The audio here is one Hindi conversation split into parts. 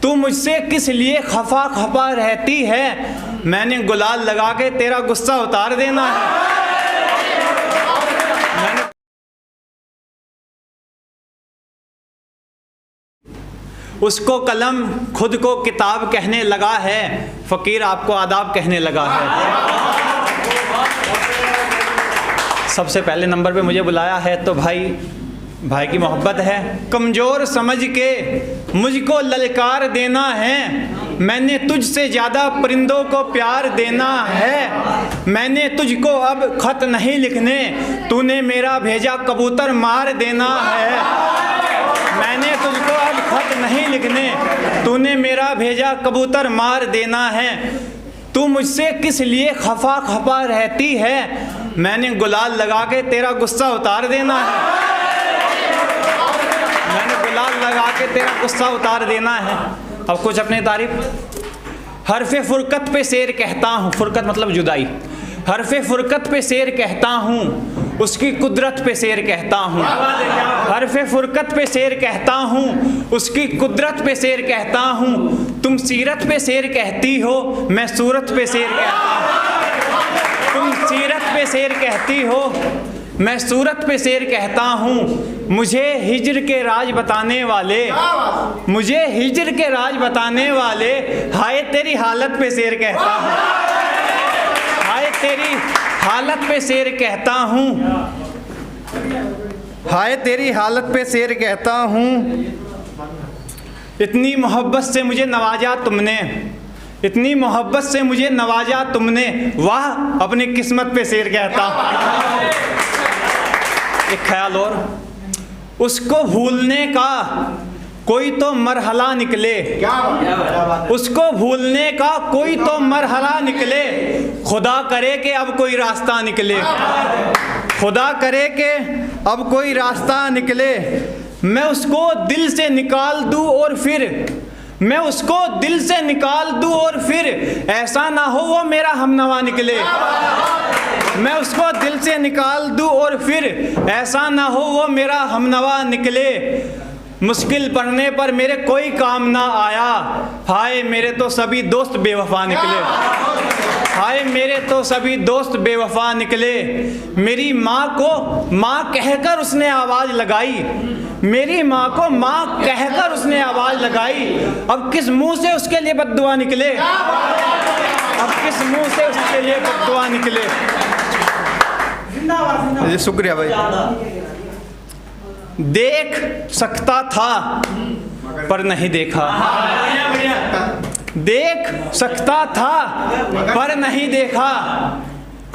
तू मुझसे किस लिए खफा खफा रहती है, मैंने गुलाल लगा के तेरा गुस्सा उतार देना है। उसको कलम खुद को किताब कहने लगा है, फ़कीर आपको आदाब कहने लगा है। सबसे पहले नंबर पे मुझे बुलाया है तो भाई की मोहब्बत है। कमज़ोर समझ के मुझको ललकार देना है, मैंने तुझसे ज़्यादा परिंदों को प्यार देना है। मैंने तुझको अब ख़त नहीं लिखने, तूने मेरा भेजा कबूतर मार देना है। मैंने तुझको अब खत नहीं लिखने, तूने मेरा भेजा कबूतर मार देना है। तू मुझसे किस लिए खफा खफा रहती है, मैंने गुलाल लगा के तेरा गुस्सा उतार देना है। मैंने गुलाल लगा के तेरा गुस्सा उतार देना है। अब कुछ अपनी तारीफ। हरफ़े फ़ुरक़त पे शेर कहता हूँ, फ़ुरक़त मतलब जुदाई। हरफ़े फ़ुरक़त पे शेर कहता हूँ, उसकी कुदरत पे शेर कहता हूँ। हरफ़े फ़ुरक़त पे शेर कहता हूँ, उसकी कुदरत पे शेर कहता हूँ। तुम सीरत पे शेर कहती हो, मैं सूरत पे शेर कहता हूँ। तुम सीरत पे शेर कहती हो, मैं सूरत पे शेर कहता हूँ। मुझे हिज्र के राज बताने वाले, मुझे हिज्र के राज बताने वाले, हाय तेरी हालत पे शेर कहता हूँ। हाय तेरी हालत पे शेर कहता हूँ, हाय तेरी हालत पे शेर कहता हूँ। इतनी मोहब्बत से मुझे नवाजा तुमने, इतनी मोहब्बत से मुझे नवाजा तुमने, वाह अपनी किस्मत पे शेर कहता हूँ। एक ख्याल और, उसको भूलने का कोई तो मरहला निकले, उसको भूलने का कोई तो मरहला निकले, खुदा करे कि अब कोई रास्ता निकले, खुदा करे कि अब कोई रास्ता निकले। मैं उसको दिल से निकाल दूँ और फिर, मैं उसको दिल से निकाल दूँ और फिर, ऐसा ना हो वो मेरा हमनवा निकले। मैं उसको दिल से निकाल दूँ और फिर, ऐसा ना हो वो मेरा हमनवा निकले। मुश्किल पड़ने पर मेरे कोई काम ना आया, हाय मेरे तो सभी दोस्त बेवफा निकले, हाय मेरे तो सभी दोस्त बेवफा निकले। मेरी माँ को माँ कहकर उसने आवाज़ लगाई, मेरी माँ को माँ कहकर उसने आवाज़ लगाई। अब किस मुंह से उसके लिए बद्दुआ निकले, अब किस मुंह से उसके लिए बद्दुआ निकले। जी शुक्रिया भाई। देख सकता था पर नहीं देखा, देख सकता था पर नहीं देखा,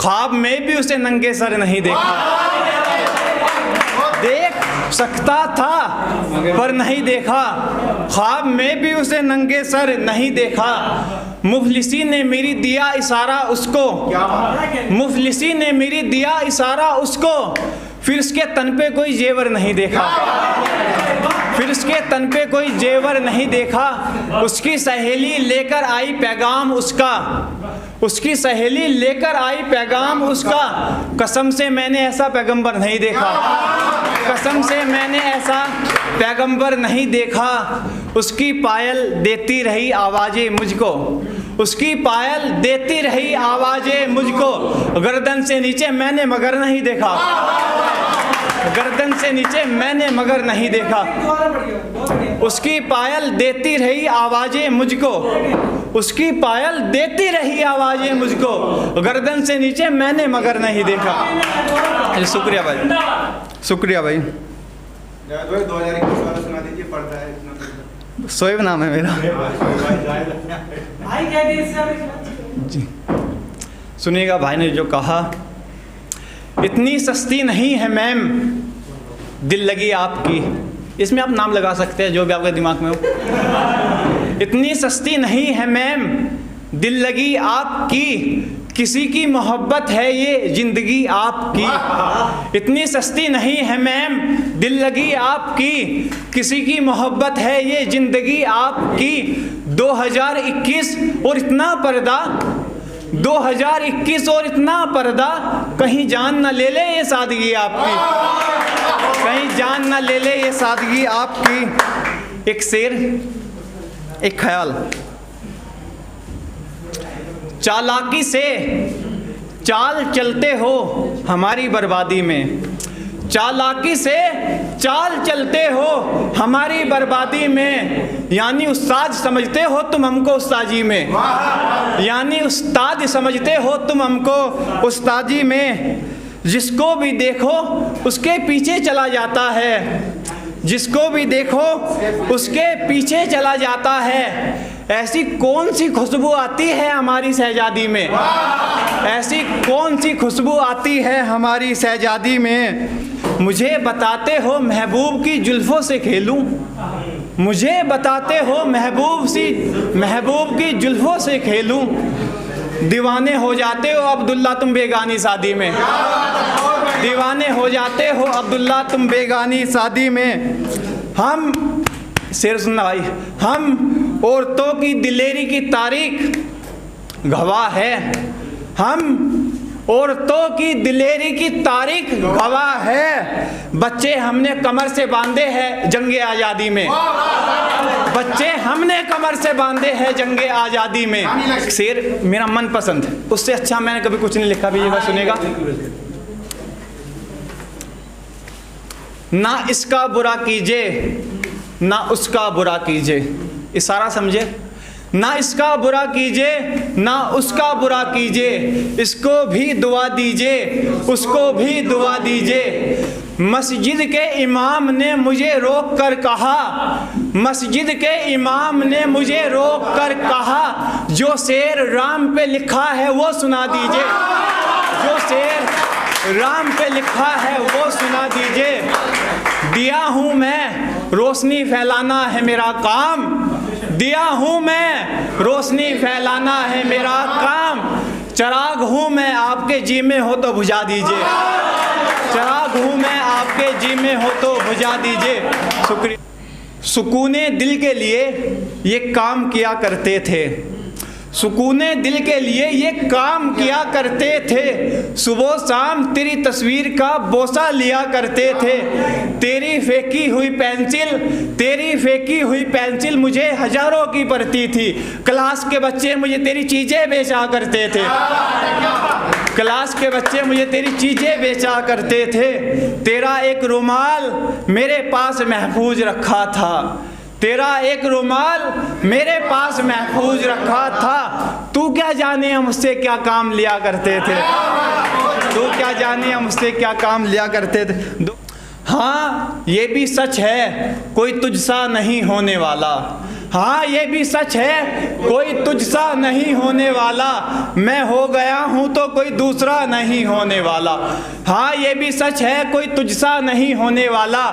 ख्वाब में भी उसे नंगे सर नहीं देखा। देख सकता था पर नहीं देखा, ख्वाब में भी उसे नंगे सर नहीं देखा। मुफलिसी ने मेरी दिया इशारा उसको, मुफलिसी ने मेरी दिया इशारा उसको, फिर उसके तन पे कोई जेवर नहीं देखा, फिर उसके तन पे कोई जेवर नहीं देखा। उसकी सहेली लेकर आई पैगाम उसका, उसकी सहेली लेकर आई पैगाम उसका, कसम से मैंने ऐसा पैगंबर नहीं देखा, कसम से मैंने ऐसा पैगंबर नहीं देखा। उसकी पायल देती रही आवाज़ें मुझको, उसकी पायल देती रही आवाज़ें मुझको, गर्दन से नीचे मैंने मगर नहीं देखा, गर्दन से नीचे मैंने मगर नहीं देखा। उसकी पायल देती रही आवाज़ें मुझको, उसकी पायल देती रही आवाज़ें मुझको, गर्दन से नीचे मैंने मगर नहीं देखा। शुक्रिया भाई, शुक्रिया भाई। 2021 वाला सुना दीजिए, पढ़ता है इतना। शोएब नाम है मेरा जी। सुनिएगा भाई ने जो कहा, इतनी सस्ती नहीं है मैम दिल लगी आपकी, इसमें आप नाम लगा सकते हैं जो भी आपके दिमाग में हो। इतनी सस्ती नहीं है मैम दिल लगी आपकी, किसी की मोहब्बत है ये ज़िंदगी आपकी। इतनी सस्ती नहीं है मैम दिल लगी आपकी, किसी की मोहब्बत है ये ज़िंदगी आपकी। 2021 और इतना पर्दा, 2021 और इतना पर्दा, कहीं जान न ले ले ये सादगी आपकी, कहीं जान न ले ले ये सादगी आपकी। एक शेर एक ख्याल, चालाकी से चाल चलते हो हमारी बर्बादी में, चालाकी से चाल चलते हो हमारी बर्बादी में, यानी उस्ताद समझते हो तुम हमको उस्तादी में, यानी उस्ताद समझते हो तुम हमको उस्तादी में। जिसको भी देखो उसके पीछे चला जाता है, जिसको भी देखो उसके पीछे चला जाता है। ऐसी कौन सी खुशबू आती है हमारी शहजादी में, ऐसी कौन सी खुशबू आती है हमारी शहजादी में। मुझे बताते हो महबूब की जुल्फों से खेलूं, मुझे बताते हो महबूब की जुल्फों से खेलूं। दीवाने हो जाते हो अब्दुल्ला तुम बेगानी शादी में, दीवाने हो जाते हो अब्दुल्ला तुम बेगानी शादी में। हम शेर सुनना भाई, हम औरतों की दिलेरी की तारीख गवाह है, हम औरतों की दिलेरी की तारीख गवाह है। बच्चे हमने कमर से बांधे हैं जंगे आज़ादी में, बच्चे हमने कमर से बांधे हैं जंगे आज़ादी में। शेर मेरा मनपसंद, उससे अच्छा मैंने कभी कुछ नहीं लिखा, भी ये बात सुनेगा। ना इसका बुरा कीजिए ना उसका बुरा कीजिए, इशारा समझे, ना इसका बुरा कीजिए ना उसका बुरा कीजिए, इसको भी दुआ दीजिए उसको भी दुआ दीजिए। मस्जिद के इमाम ने मुझे रोक कर कहा, मस्जिद के इमाम ने मुझे रोक कर कहा, जो शेर राम पे लिखा है वो सुना दीजिए, जो शेर राम पे लिखा है वो सुना दीजिए। दिया हूँ मैं रोशनी फैलाना है मेरा काम, दिया हूँ मैं रोशनी फैलाना है मेरा काम। चिराग हूँ मैं आपके जी में हो तो बुझा दीजिए, चिराग हूँ मैं आपके जी में हो तो बुझा दीजिए। शुक्रिया। सुकूने दिल के लिए ये काम किया करते थे, सुकूने दिल के लिए ये काम किया करते थे। सुबह शाम तेरी तस्वीर का बोसा लिया करते थे। तेरी फेंकी हुई पेंसिल, तेरी फेंकी हुई पेंसिल मुझे हजारों की पड़ती थी। क्लास के बच्चे मुझे तेरी चीज़ें बेचा करते थे, क्लास के बच्चे मुझे तेरी चीज़ें बेचा करते थे। तेरा एक रुमाल मेरे पास महफूज रखा था, तेरा एक रुमाल मेरे पास महफूज रखा था। तू क्या जाने हम उससे क्या काम लिया करते थे, तू क्या जाने हम उससे क्या काम लिया करते थे। हाँ ये भी सच है कोई तुझसा नहीं होने वाला, हाँ ये भी सच है कोई तुझसा नहीं होने वाला। मैं हो गया हूँ तो कोई दूसरा नहीं होने वाला, हाँ ये भी सच है कोई तुझसा नहीं होने वाला।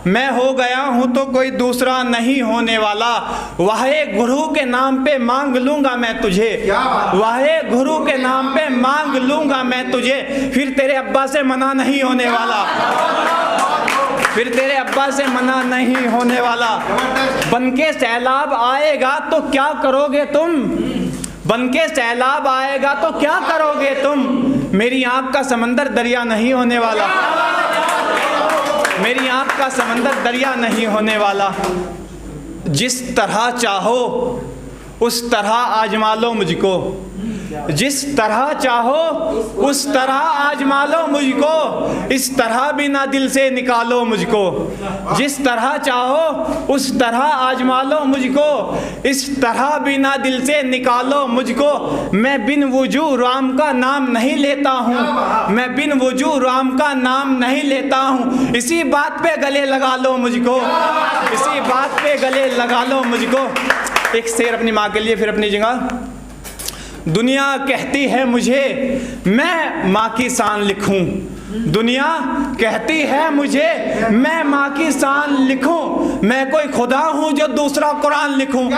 मैं हो गया हूँ तो कोई दूसरा नहीं होने वाला। वाहे गुरु के नाम पे मांग लूँगा मैं तुझे, वाहे गुरु के नाम पे मांग लूँगा मैं तुझे। फिर तेरे अब्बा से मना नहीं होने वाला, फिर तेरे अब्बा से मना नहीं होने वाला। बनके सैलाब आएगा तो क्या करोगे तुम, बनके सैलाब आएगा तो क्या करोगे तुम। मेरी आँख का समंदर दरिया नहीं होने वाला, मेरी आँख का समंदर दरिया नहीं होने वाला। जिस तरह चाहो उस तरह आजमा लो मुझको, जिस तरह चाहो उस तरह आजमा लो मुझको। इस तरह भी ना दिल से निकालो मुझको, जिस तरह चाहो उस तरह आजमा लो मुझको। इस तरह भी ना दिल से निकालो मुझको। मैं बिन वजू राम का नाम नहीं लेता हूँ, मैं बिन वजू राम का नाम नहीं लेता हूँ। इसी बात पे गले लगा लो मुझको, इसी बात पे गले लगा लो मुझको। एक शेर अपनी माँ के लिए, फिर अपनी जगह। दुनिया कहती है मुझे मैं माँ की शान लिखूं, दुनिया कहती है मुझे मैं माँ की शान लिखूं। मैं कोई खुदा हूँ जो दूसरा कुरान लिखूं।